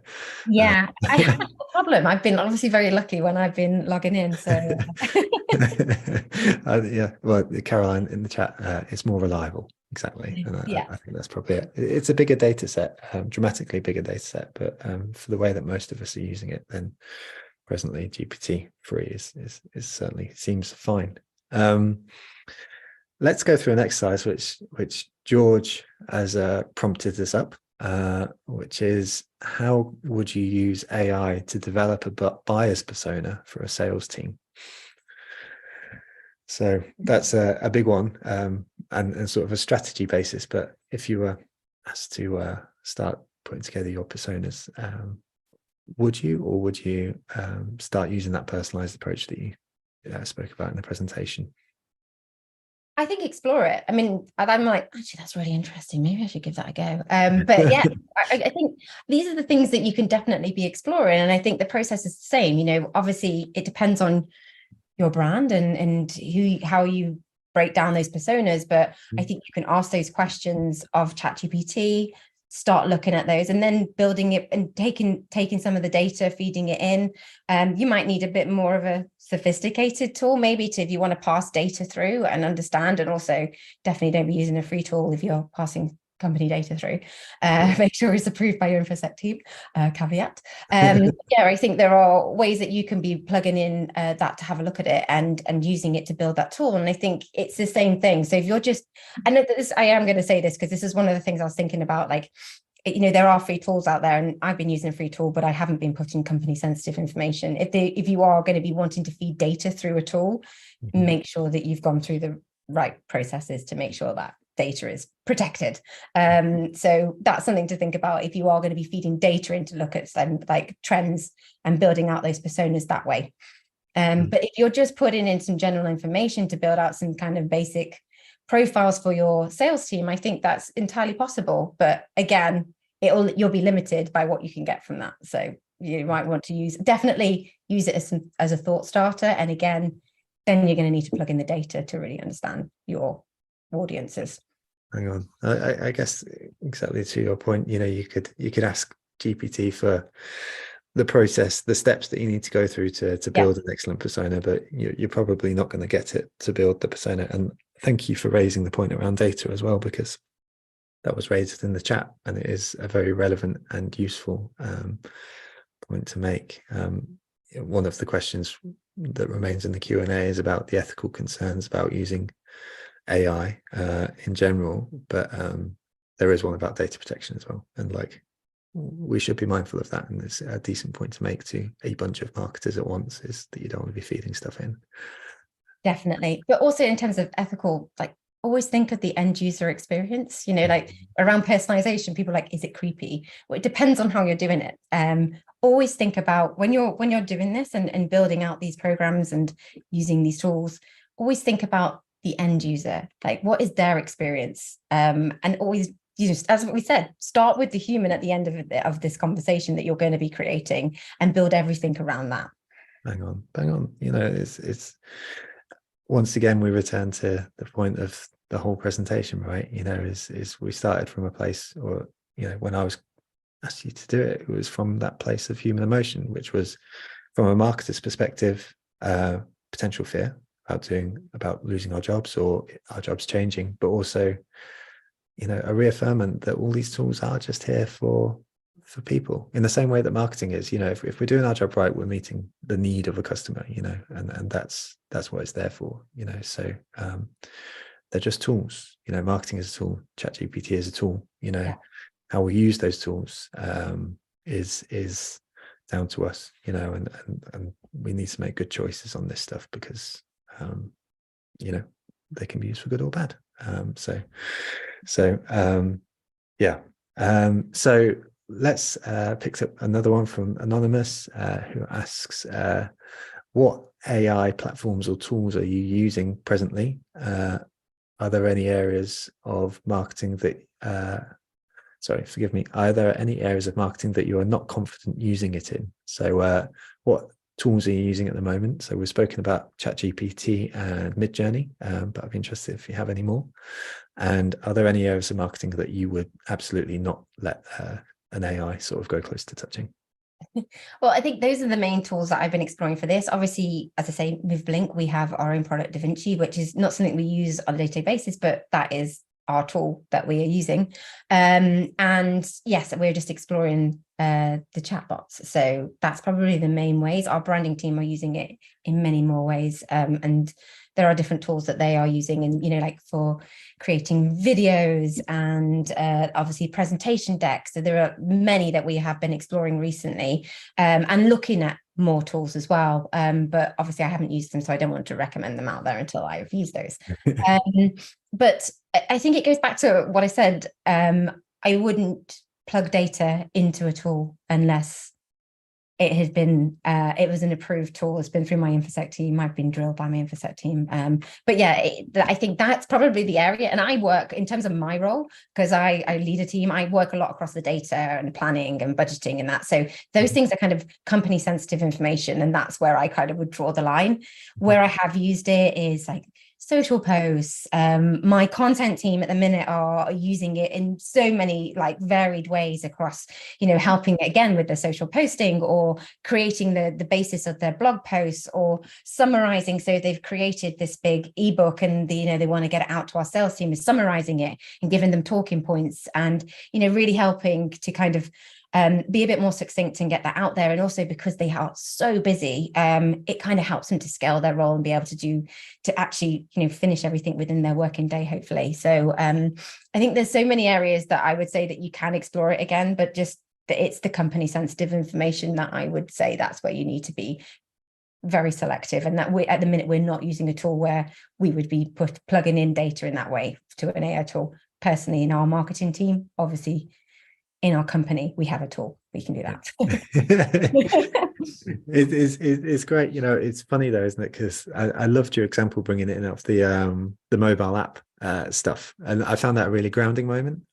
yeah, I have no problem. I've been obviously very lucky when I've been logging in. So yeah, well, Caroline in the chat, it's more reliable. Exactly. And I think that's probably it. It's a bigger data set, dramatically bigger data set, but for the way that most of us are using it, then presently GPT-3 is certainly seems fine. Let's go through an exercise which George has prompted us up, which is, how would you use AI to develop a buyer's persona for a sales team? So that's a big one, and sort of a strategy basis. But if you were asked to start putting together your personas, would you start using that personalized approach that you spoke about in the presentation? I think explore it. I mean, I'm like, actually, that's really interesting. Maybe I should give that a go. But yeah, I think these are the things that you can definitely be exploring. And I think the process is the same. You know, obviously, it depends on your brand and how you break down those personas. But I think you can ask those questions of ChatGPT, start looking at those, and then building it and taking some of the data, feeding it in. You might need a bit more of a sophisticated tool, maybe, if you want to pass data through and understand. And also definitely don't be using a free tool if you're passing company data through. Make sure it's approved by your InfoSec team, caveat. Yeah, I think there are ways that you can be plugging in that to have a look at it and using it to build that tool. And I think it's the same thing. So if you're just, I know that I am going to say this because this is one of the things I was thinking about, like, there are free tools out there, and I've been using a free tool, but I haven't been putting company sensitive information. If you are going to be wanting to feed data through a tool, make sure that you've gone through the right processes to make sure that data is protected. So that's something to think about if you are going to be feeding data in to look at some like trends and building out those personas that way. But if you're just putting in some general information to build out some kind of basic profiles for your sales team, I think that's entirely possible. But again, you'll be limited by what you can get from that. So you might want to definitely use it as a thought starter. And again, then you're going to need to plug in the data to really understand your audiences. Hang on, I guess exactly to your point, you could ask GPT for the process, the steps that you need to go through to build an excellent persona, but you're probably not going to get it to build the persona. And thank you for raising the point around data as well, because that was raised in the chat, and it is a very relevant and useful point to make. One of the questions that remains in the Q&A is about the ethical concerns about using AI in general, but there is one about data protection as well, and like we should be mindful of that. And it's a decent point to make to a bunch of marketers at once, is that you don't want to be feeding stuff in. Definitely, but also in terms of ethical, like always think of the end user experience, like around personalization, people are like, is it creepy? Well, it depends on how you're doing it. Always think about when you're doing this and building out these programs and using these tools, always think about the end user, like what is their experience? And always, as we said, start with the human at the end of this conversation that you're going to be creating, and build everything around that. Bang on. It's once again, we return to the point of the whole presentation, right? Is we started from a place, or when I was asked you to do it, it was from that place of human emotion, which was from a marketer's perspective, potential fear about losing our jobs or our jobs changing, but also a reaffirmment that all these tools are just here for people, in the same way that marketing is. If we're doing our job right, we're meeting the need of a customer, and that's what it's there for. So they're just tools. Marketing is a tool, ChatGPT is a tool. How we use those tools is down to us, and we need to make good choices on this stuff, because they can be used for good or bad. So let's pick up another one from Anonymous, who asks, what AI platforms or tools are you using presently? Are there any areas of marketing that are there any areas of marketing that you are not confident using it in? So what tools are you using at the moment? So we've spoken about ChatGPT and Midjourney, but I'd be interested if you have any more. And are there any areas of marketing that you would absolutely not let an AI sort of go close to touching? Well, I think those are the main tools that I've been exploring for this. Obviously, as I say, with Blink, we have our own product, Da Vinci, which is not something we use on a day-to-day basis, but that is our tool that we are using. And yes, we're just exploring the chatbots. So that's probably the main ways. Our branding team are using it in many more ways. And there are different tools that they are using, and like for creating videos and obviously presentation decks. So there are many that we have been exploring recently, and looking at more tools as well. But obviously I haven't used them, so I don't want to recommend them out there until I've used those. But I think it goes back to what I said. I wouldn't plug data into a tool unless it has been it was an approved tool. It's been through my InfoSec team. I've been drilled by my InfoSec team. But yeah, I think that's probably the area. And I work, in terms of my role, because I lead a team, I work a lot across the data and planning and budgeting and that. So those things are kind of company sensitive information. And that's where I kind of would draw the line. Where I have used it is like social posts. My content team at the minute are using it in so many like varied ways across, helping again with the social posting, or creating the basis of their blog posts, or summarizing. So they've created this big ebook, and they want to get it out to our sales team, is summarizing it and giving them talking points, and really helping to kind of be a bit more succinct and get that out there. And also because they are so busy, it kind of helps them to scale their role and be able to actually, finish everything within their working day, hopefully. So I think there's so many areas that I would say that you can explore it again, but just it's the company sensitive information that I would say that's where you need to be very selective, and that we at the minute we're not using a tool where we would be plugging in data in that way to an AI tool. Personally, in our marketing team, obviously in our company, we have a tool, we can do that. It's great. It's funny though, isn't it? Because I loved your example bringing it in of the mobile app stuff, and I found that a really grounding moment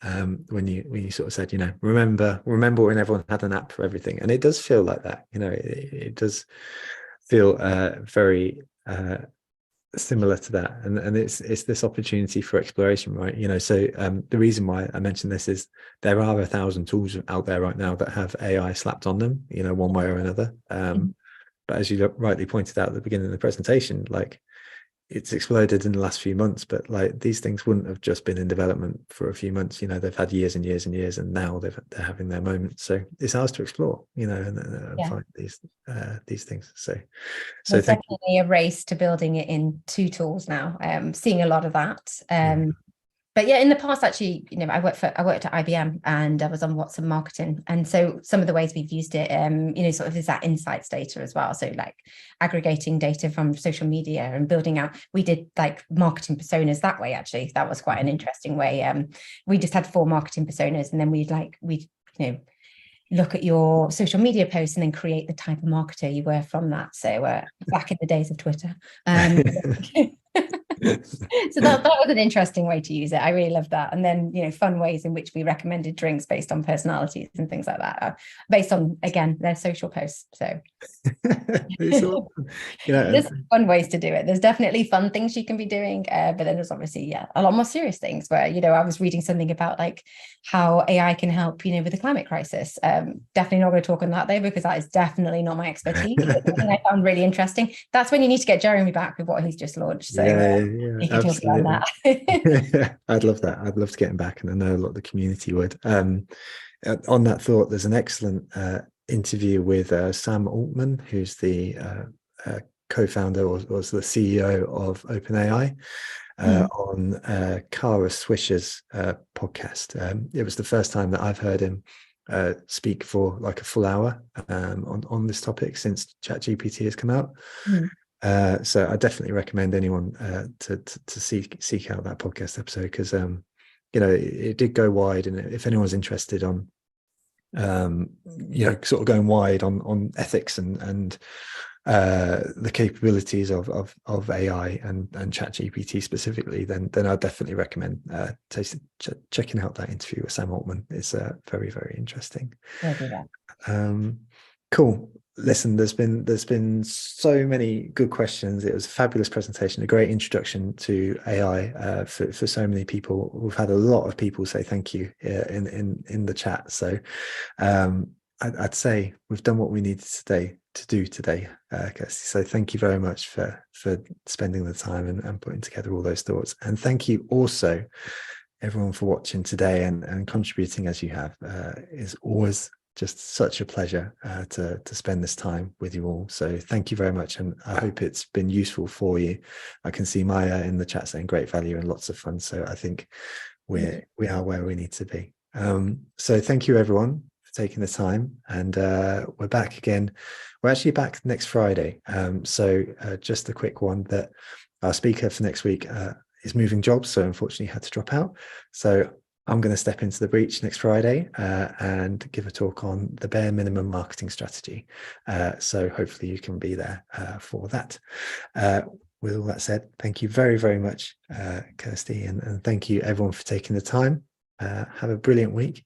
when you sort of said, remember when everyone had an app for everything. And it does feel like that. It does feel very similar to that, and it's this opportunity for exploration, right? So the reason why I mentioned this is there are 1,000 tools out there right now that have AI slapped on them, one way or another. But as you rightly pointed out at the beginning of the presentation, like, it's exploded in the last few months, but like these things wouldn't have just been in development for a few months. They've had years and years and years, and now they're having their moments. So it's ours to explore, and find these things. So there's definitely a race to building it in 2 tools now. Seeing a lot of that. But yeah, in the past, actually, I worked at IBM, and I was on Watson Marketing. And so some of the ways we've used it, sort of is that insights data as well. So like aggregating data from social media and building out, we did like marketing personas that way, actually. That was quite an interesting way. We just had 4 marketing personas, and then we'd look at your social media posts and then create the type of marketer you were from that. So back in the days of Twitter. So that was an interesting way to use it. I really loved that. And then, fun ways in which we recommended drinks based on personalities and things like that, based on, again, their social posts. So there's fun ways to do it. There's definitely fun things you can be doing, but then there's obviously a lot more serious things where, I was reading something about like how AI can help, with the climate crisis. Definitely not going to talk on that though, because that is definitely not my expertise. But the thing I found really interesting, that's when you need to get Jeremy back with what he's just launched. So you can talk about that. I'd love that. I'd love to get him back, and I know a lot of the community would. On that thought, there's an excellent interview with Sam Altman, who's the co-founder or was the CEO of OpenAI, on Kara Swisher's podcast. It was the first time that I've heard him speak for like a full hour on this topic since ChatGPT has come out. So I definitely recommend anyone to seek out that podcast episode, because it did go wide, and if anyone's interested on sort of going wide on ethics and the capabilities of AI and ChatGPT specifically, then I'd definitely recommend checking out that interview with Sam Altman. It's very, very interesting. Cool. Listen, there's been so many good questions. It was a fabulous presentation, a great introduction to AI for so many people. We've had a lot of people say thank you in the chat. So I'd say we've done what we needed to do today, Kirsty. So thank you very much for spending the time and putting together all those thoughts. And thank you also, everyone, for watching today and contributing as you have. Is always just such a pleasure to spend this time with you all. So thank you very much, and I hope it's been useful for you. I can see Maya in the chat saying great value and lots of fun. So I think we are where we need to be. So thank you everyone for taking the time, and we're back again. We're actually back next Friday. So just a quick one, that our speaker for next week is moving jobs, so unfortunately had to drop out. So I'm going to step into the breach next Friday and give a talk on the bare minimum marketing strategy. So hopefully you can be there for that. With all that said, thank you very, very much, Kirsty, and thank you everyone for taking the time. Have a brilliant week.